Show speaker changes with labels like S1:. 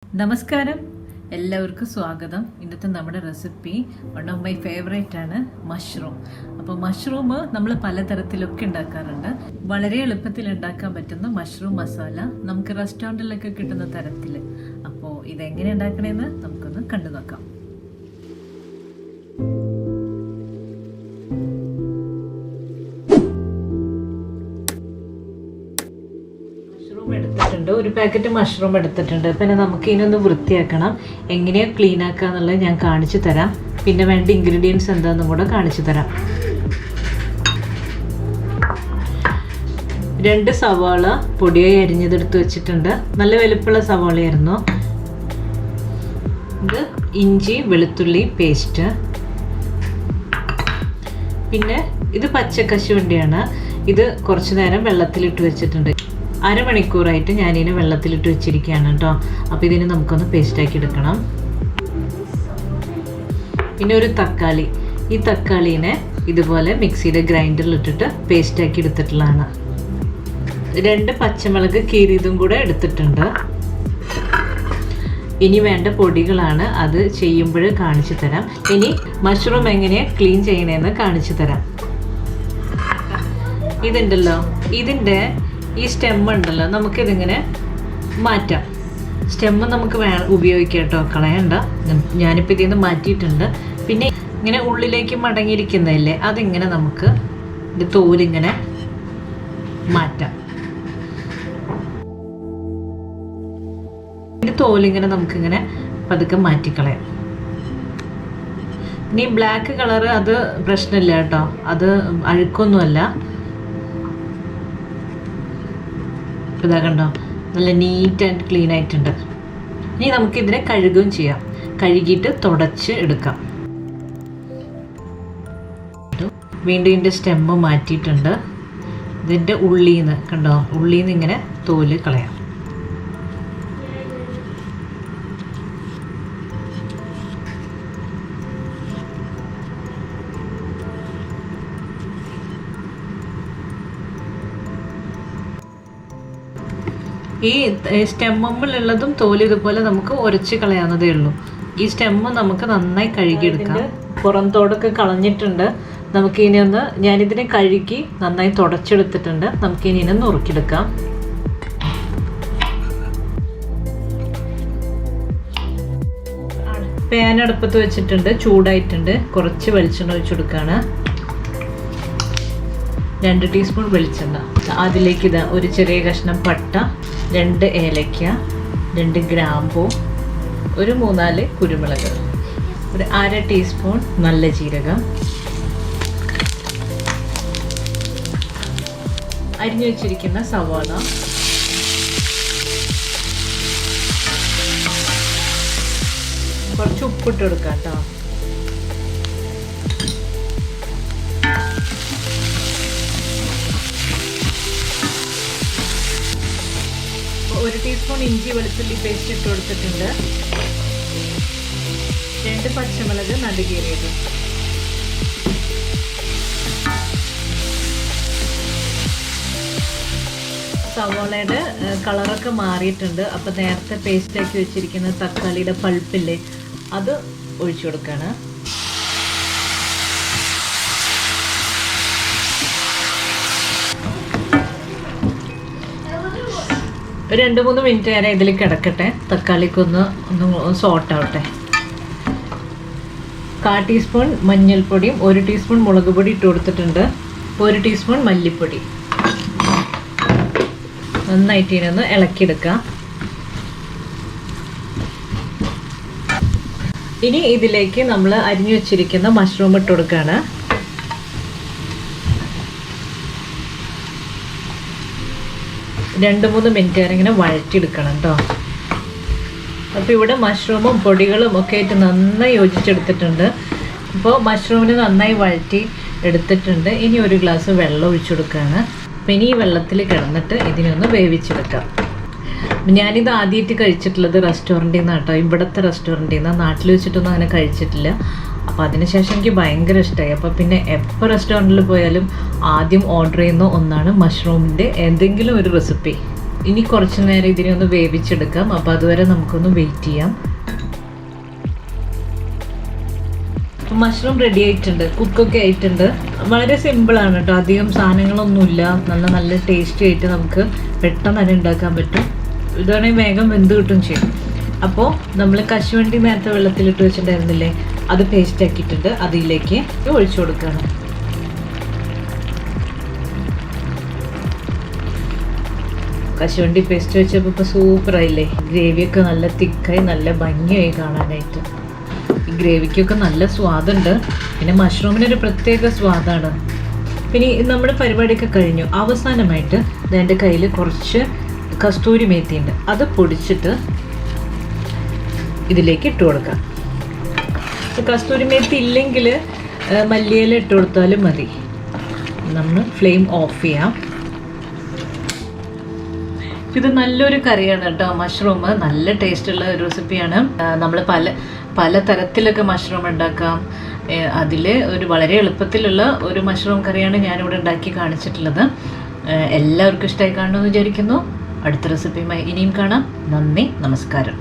S1: നമസ്കാരം, എല്ലാവർക്കും സ്വാഗതം. ഇന്നത്തെ നമ്മുടെ recipe one of my favourite ആണ് മഷ്റൂം. അപ്പോൾ മഷ്റൂം നമ്മൾ പലതരത്തിലൊക്കെ ഉണ്ടാക്കാറുണ്ട്. വളരെ എളുപ്പത്തിൽ ഉണ്ടാക്കാൻ പറ്റുന്ന മഷ്റൂം മസാല നമുക്ക് റെസ്റ്റോറൻറ്റിലൊക്കെ കിട്ടുന്ന തരത്തിൽ. അപ്പോൾ ഇതെങ്ങനെ ഉണ്ടാക്കണമെന്ന് നമുക്കൊന്ന് കണ്ടു നോക്കാം. എടുത്തിട്ടുണ്ട്, ഒരു പാക്കറ്റ് മഷ്റൂം എടുത്തിട്ടുണ്ട്. പിന്നെ നമുക്ക് ഇതിനൊന്ന് വൃത്തിയാക്കണം. എങ്ങനെയാണ് ക്ലീൻ ആക്കുക എന്നുള്ളത് ഞാൻ കാണിച്ചു തരാം. പിന്നെ വേണ്ട ഇൻഗ്രീഡിയൻസ് എന്താണെന്നും കൂടെ കാണിച്ചു തരാം. 2 സവാള പൊടിയായി അരിഞ്ഞതെടുത്ത് വെച്ചിട്ടുണ്ട്. നല്ല വലുപ്പമുള്ള സവാളയായിരുന്നു. ഇത് ഇഞ്ചി വെളുത്തുള്ളി പേസ്റ്റ്. പിന്നെ ഇത് പച്ചക്കശുവണ്ടിയാണ്. ഇത് കുറച്ചു നേരം വെള്ളത്തിലിട്ട് വെച്ചിട്ടുണ്ട്. അരമണിക്കൂറായിട്ട് ഞാനിതിനെ വെള്ളത്തിലിട്ട് വെച്ചിരിക്കുകയാണ് കേട്ടോ. അപ്പോൾ ഇതിന് നമുക്കൊന്ന് പേസ്റ്റാക്കി എടുക്കണം. പിന്നെ ഒരു തക്കാളി. ഈ തക്കാളീനെ ഇതുപോലെ മിക്സിയുടെ ഗ്രൈൻഡറിലിട്ടിട്ട് പേസ്റ്റാക്കി എടുത്തിട്ടുള്ളതാണ്. 2 പച്ചമുളക് കീറിയതും കൂടെ എടുത്തിട്ടുണ്ട്. ഇനി വേണ്ട പൊടികളാണ്, അത് ചെയ്യുമ്പോൾ കാണിച്ചു തരാം. ഇനി മഷ്റൂം എങ്ങനെയാണ് ക്ലീൻ ചെയ്യണമെന്ന് കാണിച്ചു തരാം. ഇതുണ്ടല്ലോ, ഇതിൻ്റെ ഈ സ്റ്റെം ഉണ്ടല്ലോ, നമുക്കിതിങ്ങനെ മാറ്റാം. സ്റ്റെമ്മ് നമുക്ക് ഉപയോഗിക്കാം കേട്ടോ, കളയണ്ട. ഞാനിപ്പോൾ ഇതിൽ നിന്ന് മാറ്റിയിട്ടുണ്ട്. പിന്നെ ഇങ്ങനെ ഉള്ളിലേക്ക് മടങ്ങിയിരിക്കുന്നതല്ലേ, അതിങ്ങനെ നമുക്ക് ഇത് തോലിങ്ങനെ മാറ്റാം. ഇത് തോലിങ്ങനെ നമുക്കിങ്ങനെ പതുക്കെ മാറ്റിക്കളയാം. ഇനി ബ്ലാക്ക് കളറ് അത് പ്രശ്നമില്ല കേട്ടോ, അത് അഴുക്കൊന്നുമല്ല. ഇതാ കണ്ടോ, നല്ല നീറ്റ് ആൻഡ് ക്ലീൻ ആയിട്ടുണ്ട്. ഇനി നമുക്കിതിനെ കഴുകുകയും ചെയ്യാം. കഴുകിയിട്ട് തുടച്ച് എടുക്കാം. വീണ്ടും ഇതിൻ്റെ സ്റ്റെമ്മ് മാറ്റിയിട്ടുണ്ട്. ഇതിൻ്റെ ഉള്ളിന്ന് കണ്ടോ, ഉള്ളിന്ന് ഇങ്ങനെ തോല് കളയാം. ഈ സ്റ്റെമ്മിലുള്ളതും തോല് ഇതുപോലെ നമുക്ക് ഉരച്ച് കളയാവുന്നതേ ഉള്ളൂ. ഈ സ്റ്റെമ്മ് നമുക്ക് നന്നായി കഴുകിയെടുക്കാം. പുറം തോടൊക്കെ കളഞ്ഞിട്ടുണ്ട്. നമുക്കിനി ഒന്ന്, ഞാനിതിനെ കഴുകി നന്നായി തുടച്ചെടുത്തിട്ടുണ്ട്. നമുക്കിനി ഒന്ന് നുറുക്കിയെടുക്കാം. പാൻ അടുപ്പത്ത് വെച്ചിട്ടുണ്ട്, ചൂടായിട്ടുണ്ട്. കുറച്ച് വെളിച്ചെണ്ണ ഒഴിച്ചു കൊടുക്കുകയാണ്. 2 ടീസ്പൂൺ വെളിച്ചെണ്ണ. അതിലേക്ക് ഇതാ ഒരു ചെറിയ കഷ്ണം പട്ട, 2 ഏലക്ക, 2 ഗ്രാമ്പൂ, ഒരു 3-4 കുരുമുളക്, ഒരു 1/2 ടീസ്പൂൺ നല്ല ജീരകം, അരിഞ്ഞു വെച്ചിരിക്കുന്ന സവാള, കുറച്ച് ഉപ്പിട്ട് കൊടുക്കാം കേട്ടോ. ഒരു ടീസ്പൂൺ ഇഞ്ചി വെളുത്തുള്ളി പേസ്റ്റ് ഇട്ട് കൊടുത്തിട്ടുണ്ട്. 2 പച്ചമുളക് നടുകീറിയത്. സവോളയുടെ കളറൊക്കെ മാറിയിട്ടുണ്ട്. അപ്പോൾ നേരത്തെ പേസ്റ്റാക്കി വെച്ചിരിക്കുന്ന തക്കാളിയുടെ പൾപ്പില്ലേ, അത് ഒഴിച്ചു കൊടുക്കുകയാണ്. ഒരു 2-3 മിനിറ്റ് നേരം ഇതിൽ കിടക്കട്ടെ. തക്കാളിക്കൊന്ന് സോട്ട് ആവട്ടെ. 1/4 ടീസ്പൂൺ മഞ്ഞൾപ്പൊടിയും 1 ടീസ്പൂൺ മുളക് പൊടി ഇട്ട് കൊടുത്തിട്ടുണ്ട്. 1 ടീസ്പൂൺ മല്ലിപ്പൊടി. നന്നായിട്ട് ഇതിനൊന്ന് ഇളക്കിയെടുക്കാം. ഇനി ഇതിലേക്ക് നമ്മൾ അരിഞ്ഞു വെച്ചിരിക്കുന്ന മഷ്റൂം ഇട്ട് കൊടുക്കുകയാണ്. രണ്ട് 3 മിനിറ്റ് നേരം ഇങ്ങനെ വഴറ്റിയെടുക്കണം കേട്ടോ. അപ്പോൾ ഇവിടെ മഷ്റൂമും പൊടികളും ഒക്കെ ആയിട്ട് നന്നായി യോജിച്ചെടുത്തിട്ടുണ്ട്. അപ്പോൾ മഷ്റൂമിന് നന്നായി വഴറ്റി എടുത്തിട്ടുണ്ട്. ഇനി 1 ഗ്ലാസ് വെള്ളം ഒഴിച്ചു കൊടുക്കുകയാണ്. അപ്പോൾ ഇനി ഈ വെള്ളത്തിൽ കിടന്നിട്ട് ഇതിനൊന്ന് വേവിച്ചെടുക്കാം. ഞാനിത് ആദ്യമായിട്ട് കഴിച്ചിട്ടുള്ളത് റെസ്റ്റോറൻറ്റിൽ നിന്നാണ് കേട്ടോ. ഇവിടുത്തെ റെസ്റ്റോറൻറ്റിൽ നിന്ന്, നാട്ടിൽ വെച്ചിട്ടൊന്നും അങ്ങനെ കഴിച്ചിട്ടില്ല. അപ്പോൾ അതിനുശേഷം എനിക്ക് ഭയങ്കര ഇഷ്ടമായി. അപ്പോൾ പിന്നെ എപ്പോൾ റെസ്റ്റോറൻറ്റിൽ പോയാലും ആദ്യം ഓർഡർ ചെയ്യുന്ന ഒന്നാണ് മഷ്റൂമിൻ്റെ എന്തെങ്കിലും ഒരു റെസിപ്പി. ഇനി കുറച്ച് നേരം ഇതിനെ ഒന്ന് വേവിച്ചെടുക്കാം. അപ്പോൾ അതുവരെ നമുക്കൊന്ന് വെയിറ്റ് ചെയ്യാം. മഷ്റൂം റെഡി ആയിട്ടുണ്ട്, കുക്കൊക്കെ ആയിട്ടുണ്ട്. വളരെ സിമ്പിളാണ് കേട്ടോ, അധികം സാധനങ്ങളൊന്നുമില്ല. നല്ല ടേസ്റ്റി ആയിട്ട് നമുക്ക് പെട്ടെന്ന് തന്നെ ഉണ്ടാക്കാൻ പറ്റും. ഇതാണെങ്കിൽ വേഗം വെന്ത് കിട്ടും ചെയ്യും. അപ്പോൾ നമ്മൾ കശുവണ്ടി നേരത്തെ വെള്ളത്തിലിട്ട് വെച്ചിട്ടുണ്ടായിരുന്നില്ലേ, അത് പേസ്റ്റ് ആക്കിയിട്ടുണ്ട്. അതിലേക്ക് ഒഴിച്ചു കൊടുക്കണം. കശുവണ്ടി പേസ്റ്റ് വെച്ചപ്പോൾ ഇപ്പോൾ സൂപ്പറായില്ലേ. ഗ്രേവിയൊക്കെ നല്ല തിക്കായി നല്ല ഭംഗിയായി കാണാനായിട്ട്. ഈ ഗ്രേവിക്കൊക്കെ നല്ല സ്വാദുണ്ട്. പിന്നെ മഷ്റൂമിനൊരു പ്രത്യേക സ്വാദാണ്. പിന്നെ നമ്മുടെ പരിപാടിയൊക്കെ കഴിഞ്ഞു. അവസാനമായിട്ട് എൻ്റെ കയ്യിൽ കുറച്ച് കസ്തൂരി മേത്തി ഉണ്ട്. അത് പൊടിച്ചിട്ട് ഇതിലേക്ക് ഇട്ട് കൊടുക്കാം. കസ്തൂരി മേത്തി ഇല്ലെങ്കിൽ മല്ലിയില ഇട്ട് കൊടുത്താലും മതി. നമ്മൾ ഫ്ലെയിം ഓഫ് ചെയ്യാം. ഇത് നല്ലൊരു കറിയാണ് കേട്ടോ. മഷ്റൂം നല്ല ടേസ്റ്റുള്ള ഒരു റെസിപ്പിയാണ്. നമ്മൾ പല തരത്തിലൊക്കെ മഷ്റൂം ഉണ്ടാക്കാം. അതിൽ ഒരു വളരെ എളുപ്പത്തിലുള്ള ഒരു മഷ്റൂം കറിയാണ് ഞാനിവിടെ ഉണ്ടാക്കി കാണിച്ചിട്ടുള്ളത്. എല്ലാവർക്കും ഇഷ്ടമായി കാണുമെന്ന് വിചാരിക്കുന്നു. അടുത്ത റെസിപ്പിയുമായി ഇനിയും കാണാം. നന്ദി, നമസ്കാരം.